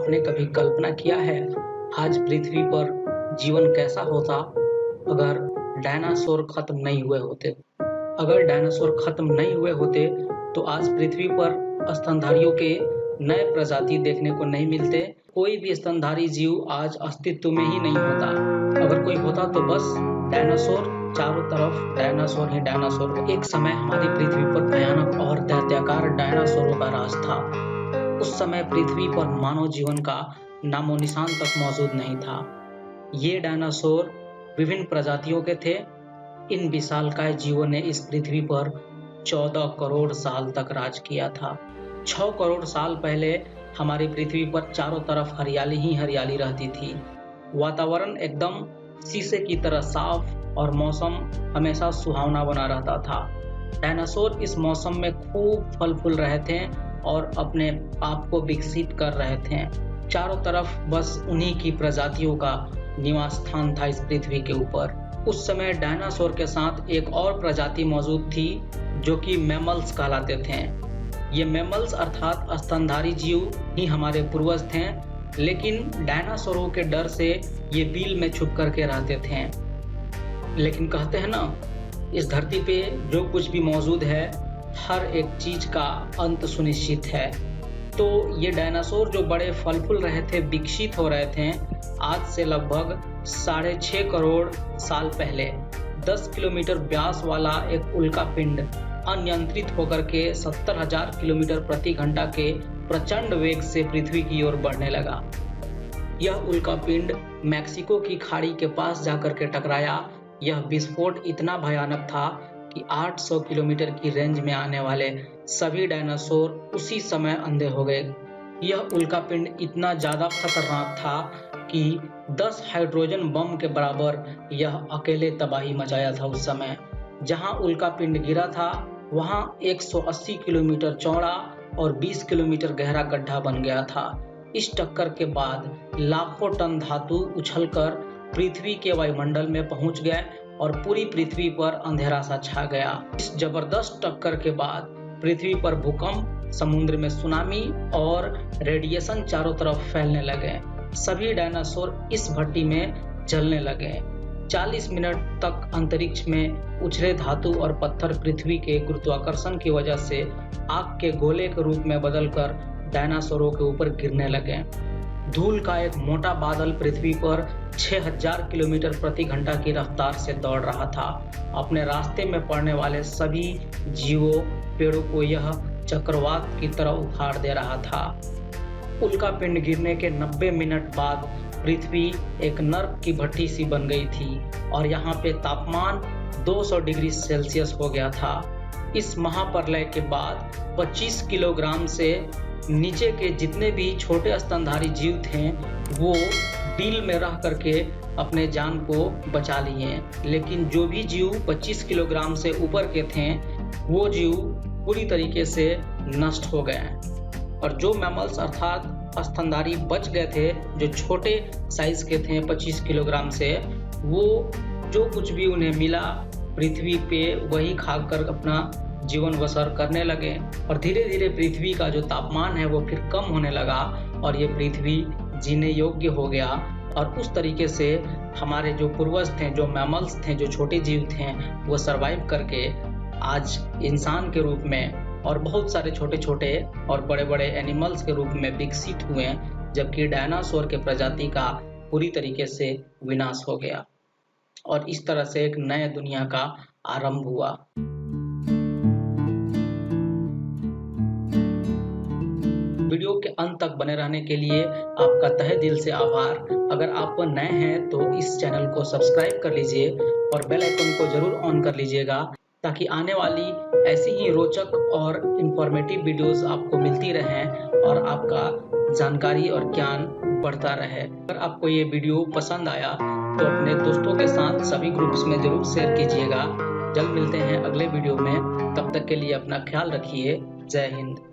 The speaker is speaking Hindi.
आपने कभी कल्पना किया है आज पृथ्वी पर जीवन कैसा होता अगर डायनासोर खत्म नहीं हुए होते? अगर डायनासोर खत्म नहीं हुए होते तो आज पृथ्वी पर स्तनधारियों के नए प्रजाति देखने को नहीं मिलते। कोई भी स्तनधारी जीव आज अस्तित्व में ही नहीं होता। अगर कोई होता तो बस डायनासोर, चारों तरफ डायनासोर ही डायनासोर। एक समय हमारी पृथ्वी पर भयानक और दैत्याकार डायनासोरों का राज था। उस समय पृथ्वी पर मानव जीवन का नामो निशान तक मौजूद नहीं था। ये डायनासोर विभिन्न प्रजातियों के थे। इन विशालकाय जीवों ने इस पृथ्वी पर 14 करोड़ साल तक राज किया था। 6 करोड़ साल पहले हमारी पृथ्वी पर चारों तरफ हरियाली ही हरियाली रहती थी। वातावरण एकदम शीशे की तरह साफ और मौसम हमेशा सुहावना बना रहता था। डायनासोर इस मौसम में खूब फल फूल रहे थे और अपने आप को विकसित कर रहे थे। चारों तरफ बस उन्हीं की प्रजातियों का निवास स्थान था इस पृथ्वी के ऊपर। उस समय डायनासोर के साथ एक और प्रजाति मौजूद थी जो कि मैमल्स कहलाते थे। ये मैमल्स अर्थात स्तनधारी जीव ही हमारे पूर्वज थे, लेकिन डायनासोरों के डर से ये बिल में छुप करके रहते थे। लेकिन कहते हैं ना, इस धरती पे जो कुछ भी मौजूद है हर एक चीज का अंत सुनिश्चित है। तो ये डायनासोर जो बड़े फल फूल रहे थे, विकसित हो रहे थे, आज से लगभग 6.5 करोड़ साल पहले 10 किलोमीटर व्यास वाला एक उल्का पिंड अनियंत्रित होकर के 70,000 किलोमीटर प्रति घंटा के प्रचंड वेग से पृथ्वी की ओर बढ़ने लगा। यह उल्का पिंड मैक्सिको की खाड़ी के पास जाकर के टकराया। यह विस्फोट इतना भयानक था कि 800 किलोमीटर की रेंज में आने वाले सभी डायनासोर उसी समय अंधे हो गए। यह उल्कापिंड इतना ज्यादा खतरनाक था कि 10 हाइड्रोजन बम के बराबर यह अकेले तबाही मचाया था। उस समय जहां उल्कापिंड गिरा था वहां 180 किलोमीटर चौड़ा और 20 किलोमीटर गहरा गड्ढा बन गया था। इस टक्कर के बाद लाखों टन धातु उछलकर पृथ्वी के वायुमंडल में पहुंच गए और पूरी पृथ्वी पर अंधेरा सा छा गया। इस जबरदस्त टक्कर के बाद पृथ्वी पर भूकंप, समुद्र में सुनामी और रेडिएशन चारों तरफ फैलने लगे। सभी डायनासोर इस भट्टी में जलने लगे। 40 मिनट तक अंतरिक्ष में उछले धातु और पत्थर पृथ्वी के गुरुत्वाकर्षण की वजह से आग के गोले के रूप में बदलकर डायनासोरों के ऊपर गिरने लगे। धूल का एक मोटा बादल पृथ्वी पर 6000 किलोमीटर प्रति घंटा की रफ्तार से दौड़ रहा था। अपने रास्ते में पड़ने वाले सभी जीवों, पेड़ों को यह चक्रवात की तरह उखाड़ दे रहा था। उल्कापिंड गिरने के 90 मिनट बाद पृथ्वी एक नर्क की भट्टी सी बन गई थी और यहाँ पे तापमान 200 डिग्री सेल्सियस हो गया था। इस महाप्रलय के बाद 25 किलोग्राम से नीचे के जितने भी छोटे स्तनधारी जीव थे वो बिल में रह करके अपने जान को बचा लिए, लेकिन जो भी जीव 25 किलोग्राम से ऊपर के थे वो जीव पूरी तरीके से नष्ट हो गए। और जो मैमल्स अर्थात स्तनधारी बच गए थे, जो छोटे साइज के थे 25 किलोग्राम से, वो जो कुछ भी उन्हें मिला पृथ्वी पे वही खाकर अपना जीवन बसर करने लगे। और धीरे धीरे पृथ्वी का जो तापमान है वो फिर कम होने लगा और ये पृथ्वी जीने योग्य हो गया। और उस तरीके से हमारे जो पूर्वज थे, जो मैमल्स थे, जो छोटे जीव थे, वो सरवाइव करके आज इंसान के रूप में और बहुत सारे छोटे छोटे और बड़े बड़े एनिमल्स के रूप में विकसित हुए, जबकि डायनासोर के प्रजाति का पूरी तरीके से विनाश हो गया। और इस तरह से एक नए दुनिया का आरंभ हुआ। वीडियो के अंत तक बने रहने के लिए आपका तहे दिल से आभार। अगर आप नए हैं तो इस चैनल को सब्सक्राइब कर लीजिए और बेल आइकन को जरूर ऑन कर लीजिएगा ताकि आने वाली ऐसी ही रोचक और इंफॉर्मेटिव वीडियोस आपको मिलती रहें और आपका जानकारी और ज्ञान बढ़ता रहे। अगर आपको ये वीडियो पसंद आया तो अपने दोस्तों के साथ सभी ग्रुप्स में जरूर शेयर कीजिएगा। जल्द मिलते हैं अगले वीडियो में, तब तक के लिए अपना ख्याल रखिए। जय हिंद।